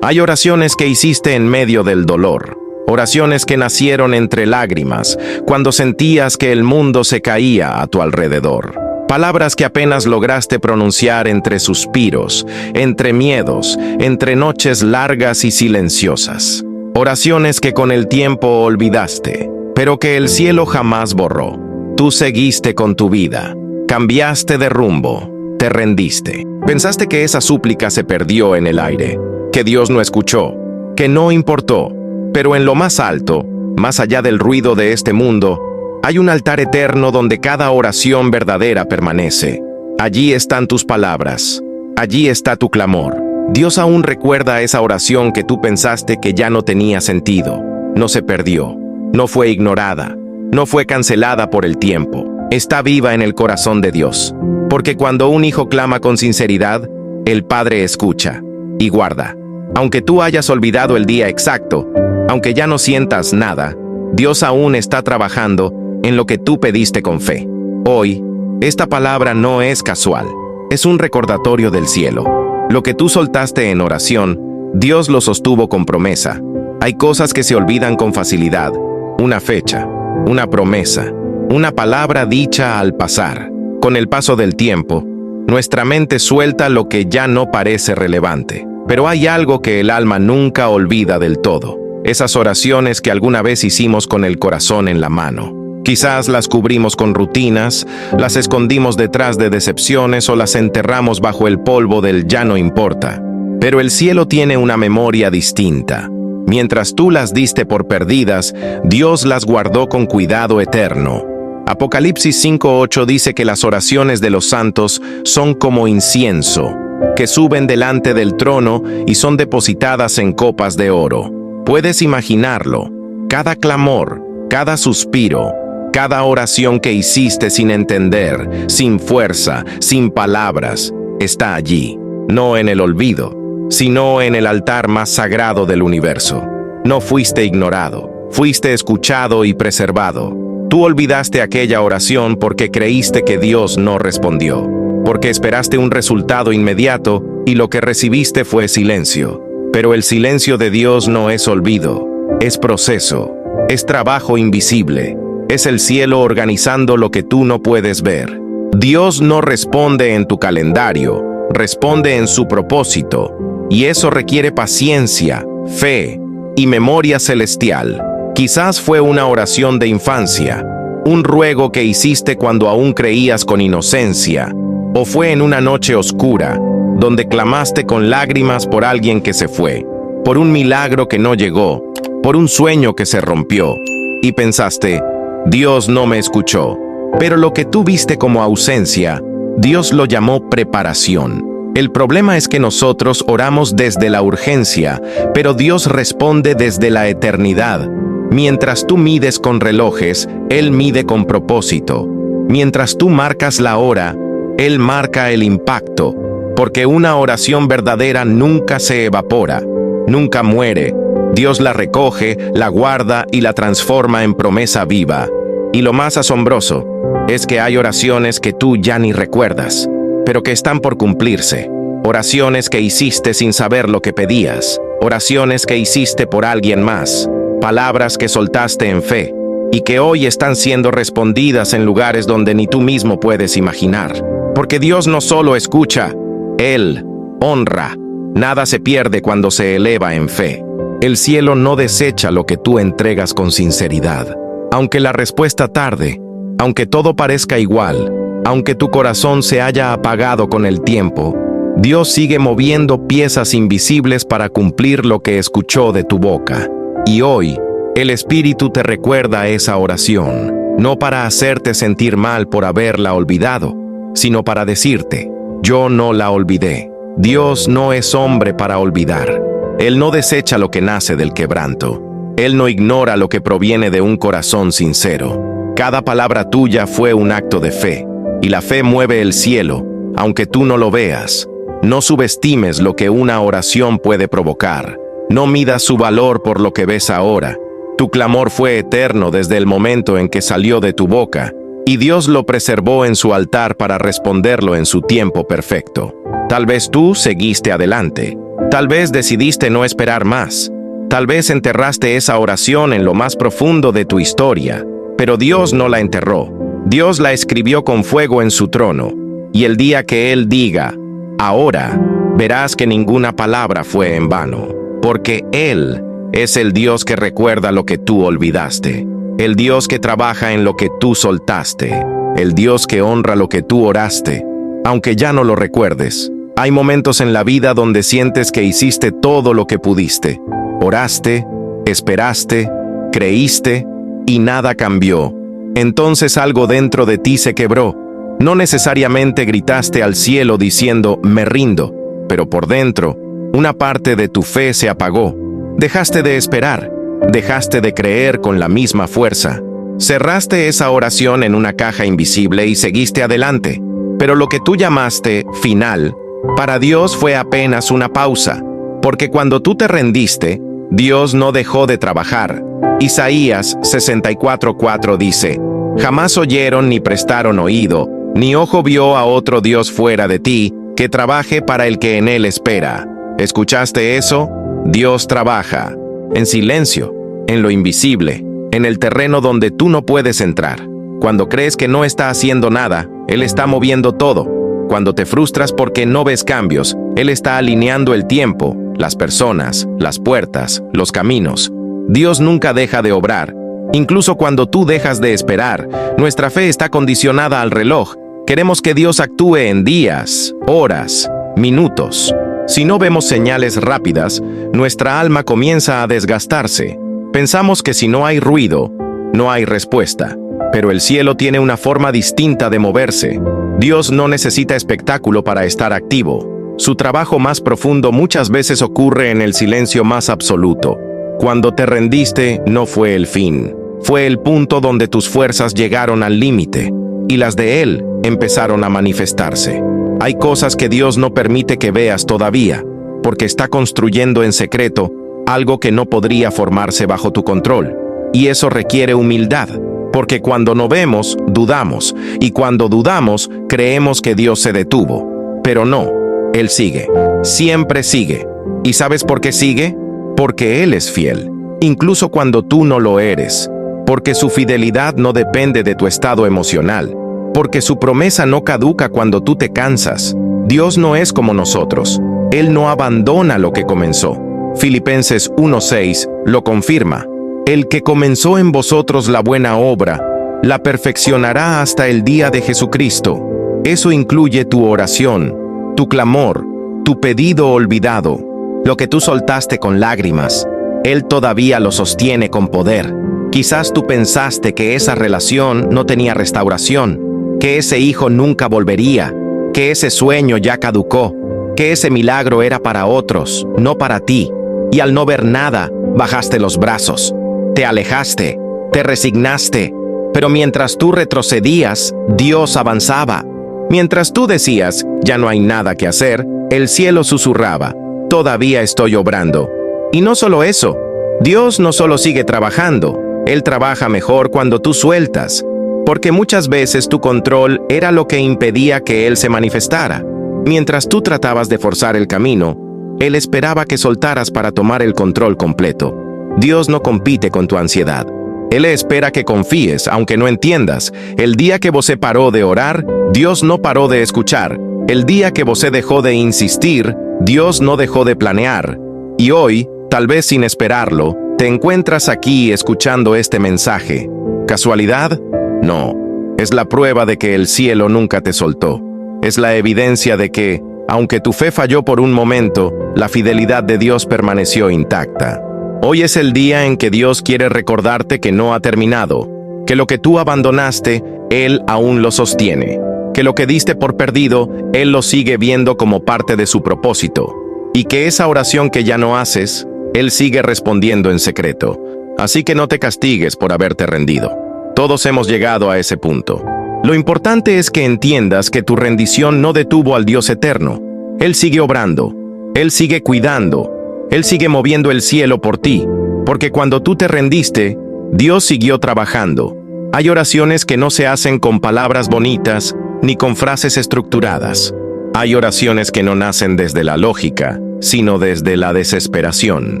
Hay oraciones que hiciste en medio del dolor, oraciones que nacieron entre lágrimas, cuando sentías que el mundo se caía a tu alrededor. Palabras que apenas lograste pronunciar entre suspiros, entre miedos, entre noches largas y silenciosas. Oraciones que con el tiempo olvidaste, pero que el cielo jamás borró. Tú seguiste con tu vida, cambiaste de rumbo, te rendiste. Pensaste que esa súplica se perdió en el aire, que Dios no escuchó, que no importó, pero en lo más alto, más allá del ruido de este mundo, hay un altar eterno donde cada oración verdadera permanece. Allí están tus palabras, allí está tu clamor. Dios aún recuerda esa oración que tú pensaste que ya no tenía sentido. No se perdió, no fue ignorada, no fue cancelada por el tiempo. Está viva en el corazón de Dios, porque cuando un hijo clama con sinceridad, el Padre escucha y guarda. Aunque tú hayas olvidado el día exacto, aunque ya no sientas nada, Dios aún está trabajando en lo que tú pediste con fe. Hoy, esta palabra no es casual, es un recordatorio del cielo. Lo que tú soltaste en oración, Dios lo sostuvo con promesa. Hay cosas que se olvidan con facilidad, una fecha, una promesa, una palabra dicha al pasar. Con el paso del tiempo, nuestra mente suelta lo que ya no parece relevante. Pero hay algo que el alma nunca olvida del todo. Esas oraciones que alguna vez hicimos con el corazón en la mano. Quizás las cubrimos con rutinas, las escondimos detrás de decepciones o las enterramos bajo el polvo del ya no importa. Pero el cielo tiene una memoria distinta. Mientras tú las diste por perdidas, Dios las guardó con cuidado eterno. Apocalipsis 5:8 dice que las oraciones de los santos son como incienso, que suben delante del trono y son depositadas en copas de oro. Puedes imaginarlo, cada clamor, cada suspiro, cada oración que hiciste sin entender, sin fuerza, sin palabras, está allí, no en el olvido, sino en el altar más sagrado del universo. No fuiste ignorado, fuiste escuchado y preservado. Tú olvidaste aquella oración porque creíste que Dios no respondió, porque esperaste un resultado inmediato y lo que recibiste fue silencio. Pero el silencio de Dios no es olvido, es proceso, es trabajo invisible, es el cielo organizando lo que tú no puedes ver. Dios no responde en tu calendario, responde en su propósito, y eso requiere paciencia, fe y memoria celestial. Quizás fue una oración de infancia, un ruego que hiciste cuando aún creías con inocencia, o fue en una noche oscura, donde clamaste con lágrimas por alguien que se fue, por un milagro que no llegó, por un sueño que se rompió, y pensaste, Dios no me escuchó. Pero lo que tú viste como ausencia, Dios lo llamó preparación. El problema es que nosotros oramos desde la urgencia, pero Dios responde desde la eternidad. Mientras tú mides con relojes, Él mide con propósito. Mientras tú marcas la hora, Él marca el impacto, porque una oración verdadera nunca se evapora, nunca muere. Dios la recoge, la guarda y la transforma en promesa viva. Y lo más asombroso es que hay oraciones que tú ya ni recuerdas, pero que están por cumplirse. Oraciones que hiciste sin saber lo que pedías, oraciones que hiciste por alguien más, palabras que soltaste en fe y que hoy están siendo respondidas en lugares donde ni tú mismo puedes imaginar. Porque Dios no solo escucha, Él honra. Nada se pierde cuando se eleva en fe. El cielo no desecha lo que tú entregas con sinceridad. Aunque la respuesta tarde, aunque todo parezca igual, aunque tu corazón se haya apagado con el tiempo, Dios sigue moviendo piezas invisibles para cumplir lo que escuchó de tu boca. Y hoy, el Espíritu te recuerda esa oración, no para hacerte sentir mal por haberla olvidado, sino para decirte, yo no la olvidé. Dios no es hombre para olvidar. Él no desecha lo que nace del quebranto. Él no ignora lo que proviene de un corazón sincero. Cada palabra tuya fue un acto de fe, y la fe mueve el cielo, aunque tú no lo veas. No subestimes lo que una oración puede provocar. No midas su valor por lo que ves ahora. Tu clamor fue eterno desde el momento en que salió de tu boca, y Dios lo preservó en su altar para responderlo en su tiempo perfecto. Tal vez tú seguiste adelante, Tal vez decidiste no esperar más. Tal vez enterraste esa oración en lo más profundo de tu historia, pero Dios no la enterró. Dios la escribió con fuego en su trono, y el día que Él diga, ahora, verás que ninguna palabra fue en vano, porque Él es el Dios que recuerda lo que tú olvidaste, el Dios que trabaja en lo que tú soltaste, el Dios que honra lo que tú oraste, aunque ya no lo recuerdes. Hay momentos en la vida donde sientes que hiciste todo lo que pudiste. Oraste, esperaste, creíste, y nada cambió. Entonces algo dentro de ti se quebró. No necesariamente gritaste al cielo diciendo, me rindo, pero por dentro, una parte de tu fe se apagó. Dejaste de esperar, dejaste de creer con la misma fuerza. Cerraste esa oración en una caja invisible y seguiste adelante. Pero lo que tú llamaste final, para Dios fue apenas una pausa, porque cuando tú te rendiste, Dios no dejó de trabajar. Isaías 64:4 dice, jamás oyeron ni prestaron oído, ni ojo vio a otro Dios fuera de ti, que trabaje para el que en él espera. ¿Escuchaste eso? Dios trabaja, en silencio, en lo invisible, en el terreno donde tú no puedes entrar. Cuando crees que no está haciendo nada, Él está moviendo todo. Cuando te frustras porque no ves cambios, Él está alineando el tiempo, las personas, las puertas, los caminos. Dios nunca deja de obrar. Incluso cuando tú dejas de esperar, nuestra fe está condicionada al reloj. Queremos que Dios actúe en días, horas, minutos. Si no vemos señales rápidas, nuestra alma comienza a desgastarse. Pensamos que si no hay ruido, no hay respuesta. Pero el cielo tiene una forma distinta de moverse. Dios no necesita espectáculo para estar activo. Su trabajo más profundo muchas veces ocurre en el silencio más absoluto. Cuando te rendiste, no fue el fin. Fue el punto donde tus fuerzas llegaron al límite, y las de Él empezaron a manifestarse. Hay cosas que Dios no permite que veas todavía, porque está construyendo en secreto algo que no podría formarse bajo tu control. Y eso requiere humildad. Porque cuando no vemos, dudamos, y cuando dudamos, creemos que Dios se detuvo. Pero no, Él sigue, siempre sigue. ¿Y sabes por qué sigue? Porque Él es fiel, incluso cuando tú no lo eres. Porque su fidelidad no depende de tu estado emocional. Porque su promesa no caduca cuando tú te cansas. Dios no es como nosotros. Él no abandona lo que comenzó. Filipenses 1:6 lo confirma. El que comenzó en vosotros la buena obra, la perfeccionará hasta el día de Jesucristo. Eso incluye tu oración, tu clamor, tu pedido olvidado, lo que tú soltaste con lágrimas. Él todavía lo sostiene con poder. Quizás tú pensaste que esa relación no tenía restauración, que ese hijo nunca volvería, que ese sueño ya caducó, que ese milagro era para otros, no para ti. Y al no ver nada, bajaste los brazos. Te alejaste, te resignaste, pero mientras tú retrocedías, Dios avanzaba. Mientras tú decías, ya no hay nada que hacer, el cielo susurraba, todavía estoy obrando. Y no solo eso, Dios no solo sigue trabajando, Él trabaja mejor cuando tú sueltas, porque muchas veces tu control era lo que impedía que Él se manifestara. Mientras tú tratabas de forzar el camino, Él esperaba que soltaras para tomar el control completo. Dios no compite con tu ansiedad. Él espera que confíes, aunque no entiendas. El día que vos paró de orar, Dios no paró de escuchar. El día que vos dejó de insistir, Dios no dejó de planear. Y hoy, tal vez sin esperarlo, te encuentras aquí escuchando este mensaje. ¿Casualidad? No. Es la prueba de que el cielo nunca te soltó. Es la evidencia de que, aunque tu fe falló por un momento, la fidelidad de Dios permaneció intacta. Hoy es el día en que Dios quiere recordarte que no ha terminado, que lo que tú abandonaste, Él aún lo sostiene, que lo que diste por perdido, Él lo sigue viendo como parte de su propósito, y que esa oración que ya no haces, Él sigue respondiendo en secreto. Así que no te castigues por haberte rendido. Todos hemos llegado a ese punto. Lo importante es que entiendas que tu rendición no detuvo al Dios eterno. Él sigue obrando, Él sigue cuidando, Él sigue moviendo el cielo por ti, porque cuando tú te rendiste, Dios siguió trabajando. Hay oraciones que no se hacen con palabras bonitas, ni con frases estructuradas. Hay oraciones que no nacen desde la lógica, sino desde la desesperación.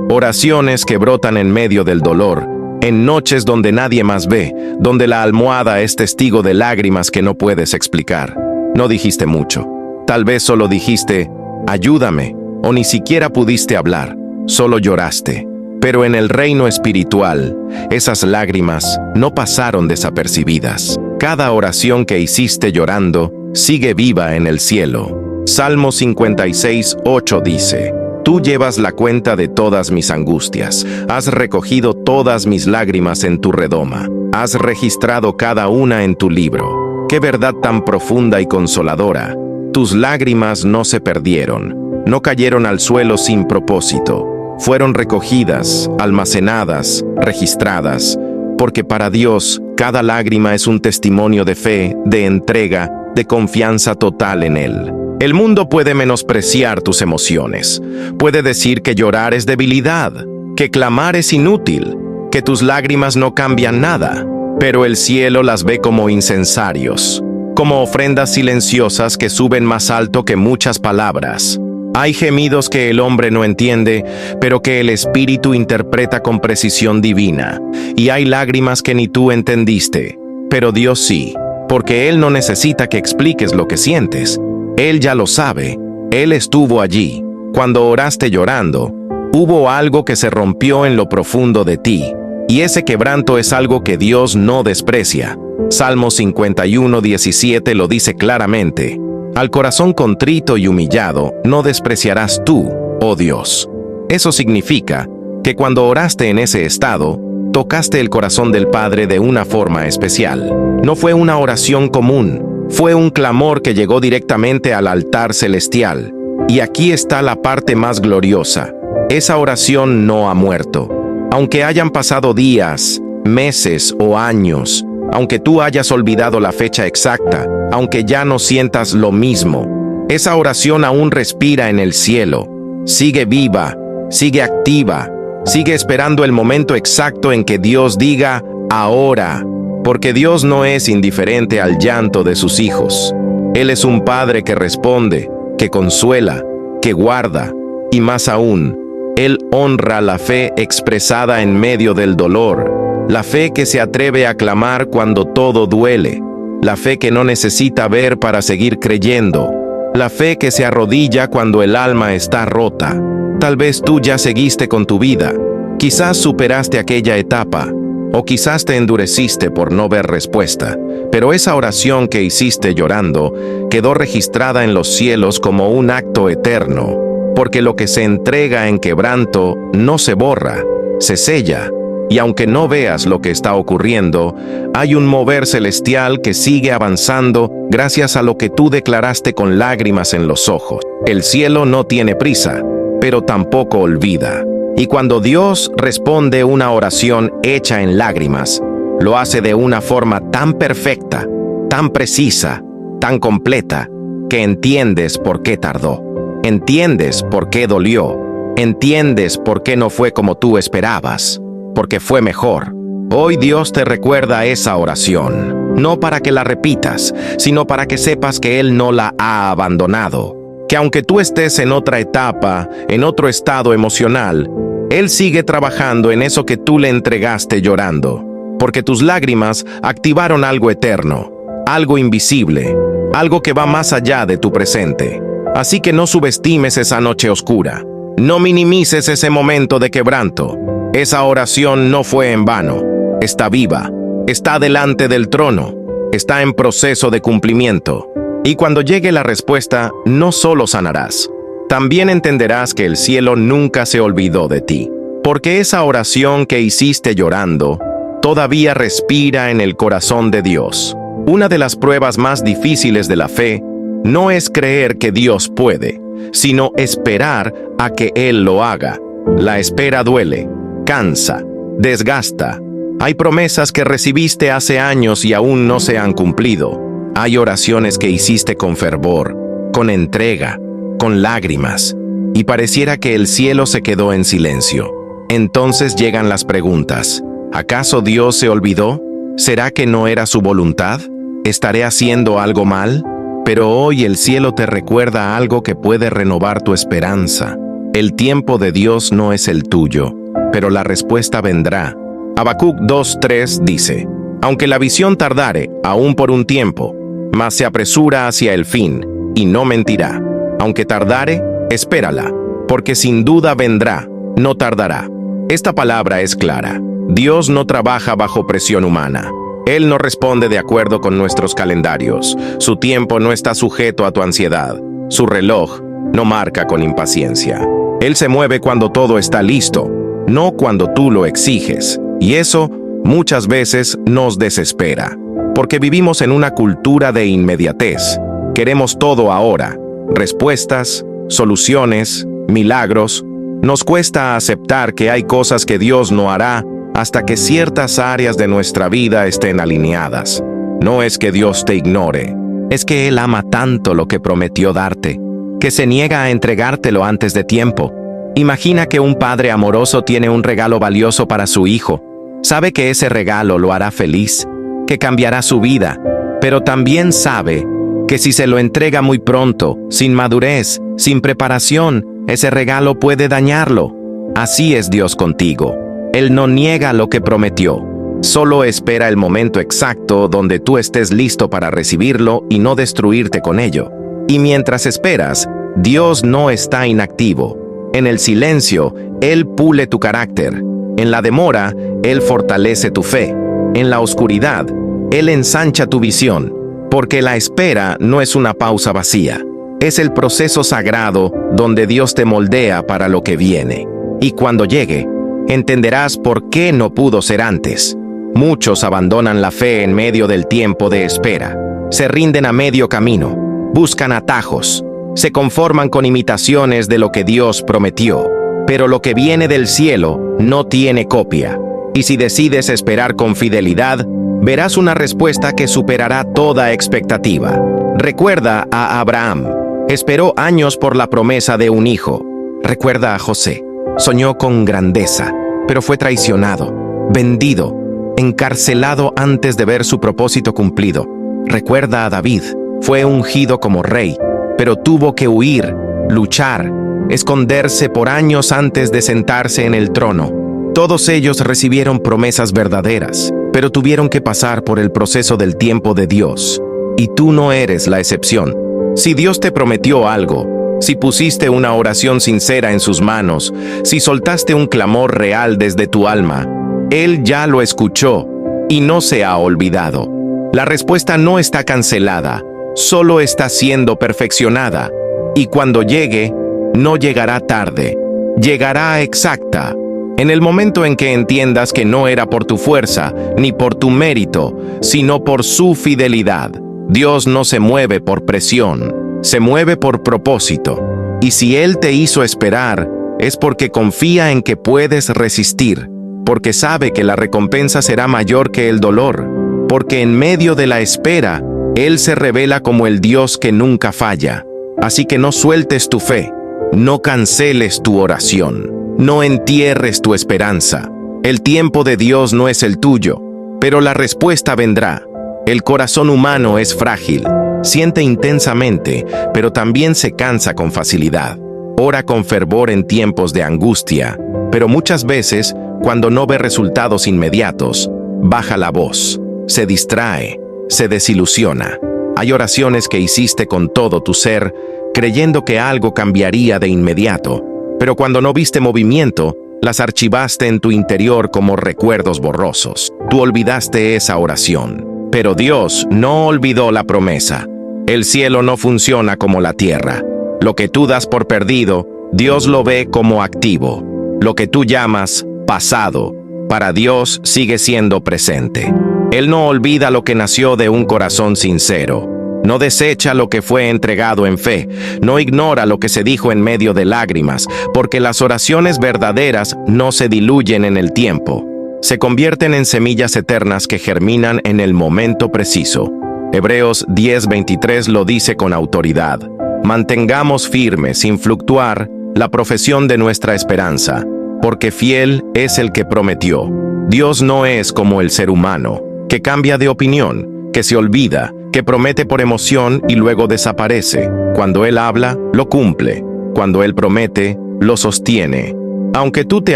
Oraciones que brotan en medio del dolor, en noches donde nadie más ve, donde la almohada es testigo de lágrimas que no puedes explicar. No dijiste mucho. Tal vez solo dijiste, ayúdame, o ni siquiera pudiste hablar, solo lloraste. Pero en el reino espiritual, esas lágrimas no pasaron desapercibidas. Cada oración que hiciste llorando sigue viva en el cielo. Salmo 56:8 dice, Tú llevas la cuenta de todas mis angustias, has recogido todas mis lágrimas en tu redoma, has registrado cada una en tu libro. ¡Qué verdad tan profunda y consoladora! Tus lágrimas no se perdieron, no cayeron al suelo sin propósito, fueron recogidas, almacenadas, registradas, porque para Dios cada lágrima es un testimonio de fe, de entrega, de confianza total en Él. El mundo puede menospreciar tus emociones, puede decir que llorar es debilidad, que clamar es inútil, que tus lágrimas no cambian nada, pero el cielo las ve como incensarios, como ofrendas silenciosas que suben más alto que muchas palabras. Hay gemidos que el hombre no entiende, pero que el Espíritu interpreta con precisión divina, y hay lágrimas que ni tú entendiste, pero Dios sí, porque Él no necesita que expliques lo que sientes. Él ya lo sabe, Él estuvo allí. Cuando oraste llorando, hubo algo que se rompió en lo profundo de ti, y ese quebranto es algo que Dios no desprecia. Salmo 51:17 lo dice claramente. Al corazón contrito y humillado no despreciarás tú, oh Dios. Eso significa que cuando oraste en ese estado, tocaste el corazón del Padre de una forma especial. No fue una oración común. Fue un clamor que llegó directamente al altar celestial. Y aquí está la parte más gloriosa. Esa oración no ha muerto. Aunque hayan pasado días, meses o años, aunque tú hayas olvidado la fecha exacta, aunque ya no sientas lo mismo, esa oración aún respira en el cielo. Sigue viva, sigue activa, sigue esperando el momento exacto en que Dios diga, ahora. Porque Dios no es indiferente al llanto de sus hijos. Él es un Padre que responde, que consuela, que guarda, y más aún, Él honra la fe expresada en medio del dolor, la fe que se atreve a clamar cuando todo duele, la fe que no necesita ver para seguir creyendo, la fe que se arrodilla cuando el alma está rota. Tal vez tú ya seguiste con tu vida, quizás superaste aquella etapa, o quizás te endureciste por no ver respuesta, pero esa oración que hiciste llorando quedó registrada en los cielos como un acto eterno, porque lo que se entrega en quebranto no se borra, se sella, y aunque no veas lo que está ocurriendo, hay un mover celestial que sigue avanzando gracias a lo que tú declaraste con lágrimas en los ojos. El cielo no tiene prisa, pero tampoco olvida. Y cuando Dios responde una oración hecha en lágrimas, lo hace de una forma tan perfecta, tan precisa, tan completa, que entiendes por qué tardó. Entiendes por qué dolió. Entiendes por qué no fue como tú esperabas, porque fue mejor. Hoy Dios te recuerda esa oración, no para que la repitas, sino para que sepas que Él no la ha abandonado. Que aunque tú estés en otra etapa, en otro estado emocional, Él sigue trabajando en eso que tú le entregaste llorando, porque tus lágrimas activaron algo eterno, algo invisible, algo que va más allá de tu presente. Así que no subestimes esa noche oscura, no minimices ese momento de quebranto. Esa oración no fue en vano, está viva, está delante del trono, está en proceso de cumplimiento. Y cuando llegue la respuesta, no solo sanarás, también entenderás que el cielo nunca se olvidó de ti, porque esa oración que hiciste llorando todavía respira en el corazón de Dios. Una de las pruebas más difíciles de la fe no es creer que Dios puede, sino esperar a que Él lo haga. La espera duele, cansa, desgasta. Hay promesas que recibiste hace años y aún no se han cumplido. Hay oraciones que hiciste con fervor, con entrega, con lágrimas, y pareciera que el cielo se quedó en silencio. Entonces llegan las preguntas. ¿Acaso Dios se olvidó? ¿Será que no era su voluntad? ¿Estaré haciendo algo mal? Pero hoy el cielo te recuerda algo que puede renovar tu esperanza. El tiempo de Dios no es el tuyo, pero la respuesta vendrá. Habacuc 2:3 dice: aunque la visión tardare, aún por un tiempo, mas se apresura hacia el fin, y no mentirá. Aunque tardare, espérala, porque sin duda vendrá, no tardará. Esta palabra es clara. Dios no trabaja bajo presión humana. Él no responde de acuerdo con nuestros calendarios. Su tiempo no está sujeto a tu ansiedad. Su reloj no marca con impaciencia. Él se mueve cuando todo está listo, no cuando tú lo exiges. Y eso muchas veces nos desespera, porque vivimos en una cultura de inmediatez. Queremos todo ahora: respuestas, soluciones, milagros. Nos cuesta aceptar que hay cosas que Dios no hará hasta que ciertas áreas de nuestra vida estén alineadas. No es que Dios te ignore, es que Él ama tanto lo que prometió darte, que se niega a entregártelo antes de tiempo. Imagina que un padre amoroso tiene un regalo valioso para su hijo. Sabe que ese regalo lo hará feliz, que cambiará su vida, pero también sabe que si se lo entrega muy pronto, sin madurez, sin preparación, ese regalo puede dañarlo. Así es Dios contigo. Él no niega lo que prometió. Solo espera el momento exacto donde tú estés listo para recibirlo y no destruirte con ello. Y mientras esperas, Dios no está inactivo. En el silencio, Él pule tu carácter. En la demora, Él fortalece tu fe. En la oscuridad, Él ensancha tu visión. Porque la espera no es una pausa vacía. Es el proceso sagrado donde Dios te moldea para lo que viene. Y cuando llegue, entenderás por qué no pudo ser antes. Muchos abandonan la fe en medio del tiempo de espera. Se rinden a medio camino, buscan atajos, se conforman con imitaciones de lo que Dios prometió. Pero lo que viene del cielo no tiene copia. Y si decides esperar con fidelidad, verás una respuesta que superará toda expectativa. Recuerda a Abraham. Esperó años por la promesa de un hijo. Recuerda a José. Soñó con grandeza, pero fue traicionado, vendido, encarcelado antes de ver su propósito cumplido. Recuerda a David. Fue ungido como rey, pero tuvo que huir, luchar, esconderse por años antes de sentarse en el trono. Todos ellos recibieron promesas verdaderas, pero tuvieron que pasar por el proceso del tiempo de Dios. Y tú no eres la excepción. Si Dios te prometió algo, si pusiste una oración sincera en sus manos, si soltaste un clamor real desde tu alma, Él ya lo escuchó y no se ha olvidado. La respuesta no está cancelada, solo está siendo perfeccionada. Y cuando llegue, no llegará tarde, llegará exacta. En el momento en que entiendas que no era por tu fuerza ni por tu mérito, sino por su fidelidad. Dios no se mueve por presión, se mueve por propósito. Y si Él te hizo esperar, es porque confía en que puedes resistir, porque sabe que la recompensa será mayor que el dolor, porque en medio de la espera, Él se revela como el Dios que nunca falla. Así que no sueltes tu fe, no canceles tu oración, no entierres tu esperanza. El tiempo de Dios no es el tuyo, pero la respuesta vendrá. El corazón humano es frágil, siente intensamente, pero también se cansa con facilidad. Ora con fervor en tiempos de angustia, pero muchas veces, cuando no ve resultados inmediatos, baja la voz, se distrae, se desilusiona. Hay oraciones que hiciste con todo tu ser, creyendo que algo cambiaría de inmediato, pero cuando no viste movimiento, las archivaste en tu interior como recuerdos borrosos. Tú olvidaste esa oración. Pero Dios no olvidó la promesa. El cielo no funciona como la tierra. Lo que tú das por perdido, Dios lo ve como activo. Lo que tú llamas pasado, para Dios sigue siendo presente. Él no olvida lo que nació de un corazón sincero. No desecha lo que fue entregado en fe. No ignora lo que se dijo en medio de lágrimas, porque las oraciones verdaderas no se diluyen en el tiempo. Se convierten en semillas eternas que germinan en el momento preciso. Hebreos 10:23 lo dice con autoridad. Mantengamos firme, sin fluctuar, la profesión de nuestra esperanza, porque fiel es el que prometió. Dios no es como el ser humano, que cambia de opinión, que se olvida, que promete por emoción y luego desaparece. Cuando Él habla, lo cumple. Cuando Él promete, lo sostiene. Aunque tú te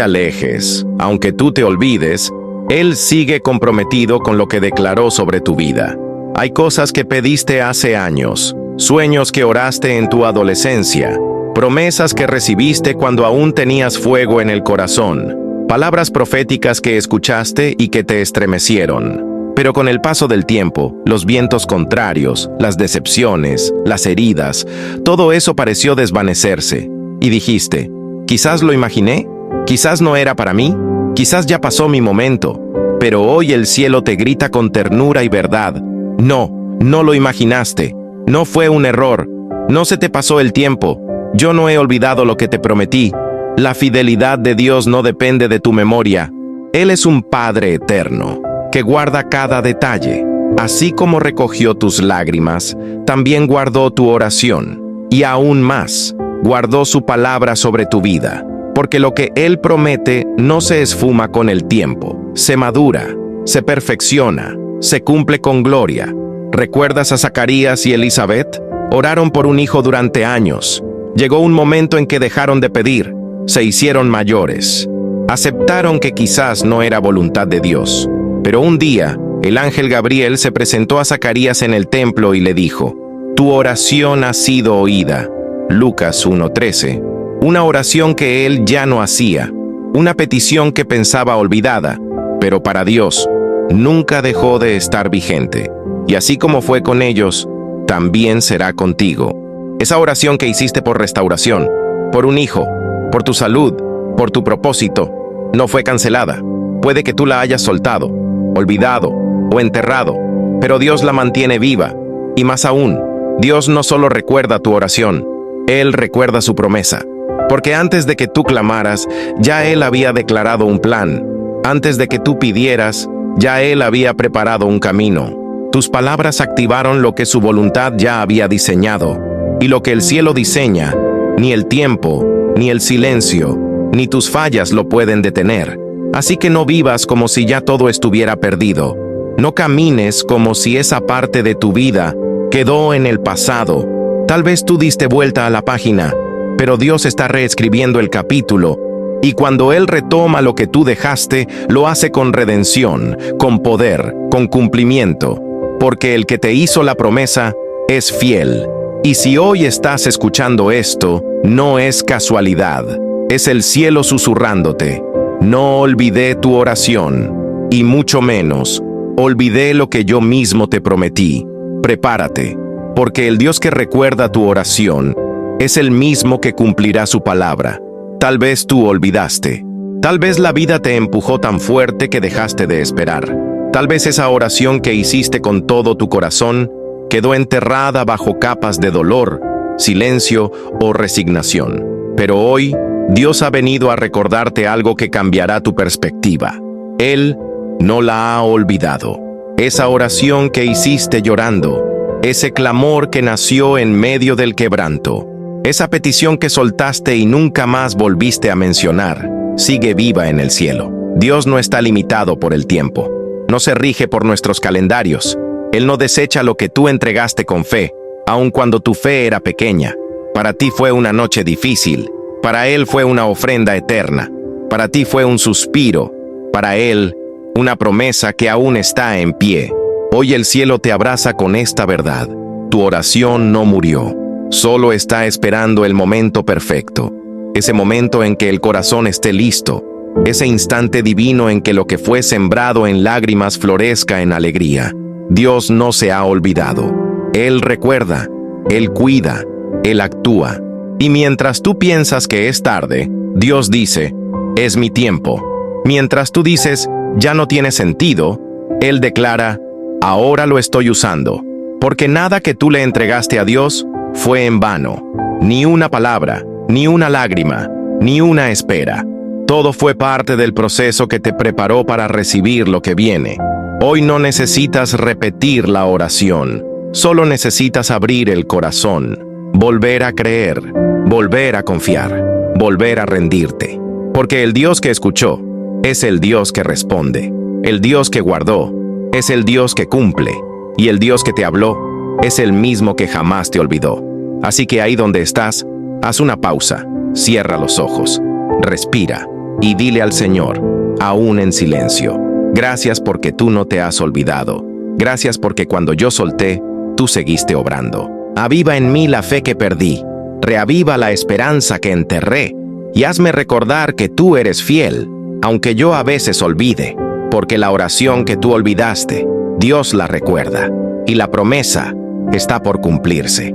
alejes, aunque tú te olvides, Él sigue comprometido con lo que declaró sobre tu vida. Hay cosas que pediste hace años, sueños que oraste en tu adolescencia, promesas que recibiste cuando aún tenías fuego en el corazón, palabras proféticas que escuchaste y que te estremecieron. Pero con el paso del tiempo, los vientos contrarios, las decepciones, las heridas, todo eso pareció desvanecerse. Y dijiste, quizás lo imaginé, quizás no era para mí, quizás ya pasó mi momento. Pero hoy el cielo te grita con ternura y verdad. No, no lo imaginaste. No fue un error. No se te pasó el tiempo. Yo no he olvidado lo que te prometí. La fidelidad de Dios no depende de tu memoria. Él es un Padre eterno, que guarda cada detalle. Así como recogió tus lágrimas, también guardó tu oración. Y aún más, guardó su palabra sobre tu vida. Porque lo que Él promete no se esfuma con el tiempo. Se madura, se perfecciona, se cumple con gloria. ¿Recuerdas a Zacarías y Elizabeth? Oraron por un hijo durante años. Llegó un momento en que dejaron de pedir. Se hicieron mayores. Aceptaron que quizás no era voluntad de Dios. Pero un día, el ángel Gabriel se presentó a Zacarías en el templo y le dijo, «Tu oración ha sido oída». Lucas 1:13. Una oración que él ya no hacía. Una petición que pensaba olvidada. Pero para Dios, nunca dejó de estar vigente. Y así como fue con ellos, también será contigo. Esa oración que hiciste por restauración, por un hijo, por tu salud, por tu propósito, no fue cancelada. Puede que tú la hayas soltado, olvidado o enterrado, pero Dios la mantiene viva. Y más aún, Dios no solo recuerda tu oración, Él recuerda su promesa. Porque antes de que tú clamaras, ya Él había declarado un plan. Antes de que tú pidieras, ya Él había preparado un camino. Tus palabras activaron lo que su voluntad ya había diseñado. Y lo que el cielo diseña, ni el tiempo, ni el silencio, ni tus fallas lo pueden detener. Así que no vivas como si ya todo estuviera perdido. No camines como si esa parte de tu vida quedó en el pasado. Tal vez tú diste vuelta a la página, pero Dios está reescribiendo el capítulo. Y cuando Él retoma lo que tú dejaste, lo hace con redención, con poder, con cumplimiento. Porque el que te hizo la promesa es fiel. Y si hoy estás escuchando esto, no es casualidad. Es el cielo susurrándote. No olvidé tu oración, y mucho menos, olvidé lo que yo mismo te prometí. Prepárate, porque el Dios que recuerda tu oración es el mismo que cumplirá su palabra. Tal vez tú olvidaste. Tal vez la vida te empujó tan fuerte que dejaste de esperar. Tal vez esa oración que hiciste con todo tu corazón quedó enterrada bajo capas de dolor, silencio o resignación. Pero hoy, Dios ha venido a recordarte algo que cambiará tu perspectiva. Él no la ha olvidado. Esa oración que hiciste llorando, ese clamor que nació en medio del quebranto, esa petición que soltaste y nunca más volviste a mencionar, sigue viva en el cielo. Dios no está limitado por el tiempo. No se rige por nuestros calendarios. Él no desecha lo que tú entregaste con fe, aun cuando tu fe era pequeña. Para ti fue una noche difícil. Para Él fue una ofrenda eterna. Para ti fue un suspiro. Para Él, una promesa que aún está en pie. Hoy el cielo te abraza con esta verdad. Tu oración no murió. Solo está esperando el momento perfecto. Ese momento en que el corazón esté listo. Ese instante divino en que lo que fue sembrado en lágrimas florezca en alegría. Dios no se ha olvidado. Él recuerda, Él cuida, Él actúa. Y mientras tú piensas que es tarde, Dios dice, es mi tiempo. Mientras tú dices, ya no tiene sentido, Él declara, ahora lo estoy usando. Porque nada que tú le entregaste a Dios fue en vano. Ni una palabra, ni una lágrima, ni una espera. Todo fue parte del proceso que te preparó para recibir lo que viene. Hoy no necesitas repetir la oración. Solo necesitas abrir el corazón, volver a creer, volver a confiar, volver a rendirte. Porque el Dios que escuchó es el Dios que responde. El Dios que guardó es el Dios que cumple. Y el Dios que te habló es el mismo que jamás te olvidó. Así que ahí donde estás, haz una pausa. Cierra los ojos, respira y dile al Señor, aún en silencio: gracias porque tú no te has olvidado. Gracias porque cuando yo solté, tú seguiste obrando. Aviva en mí la fe que perdí, reaviva la esperanza que enterré, y hazme recordar que tú eres fiel, aunque yo a veces olvide, porque la oración que tú olvidaste, Dios la recuerda, y la promesa está por cumplirse.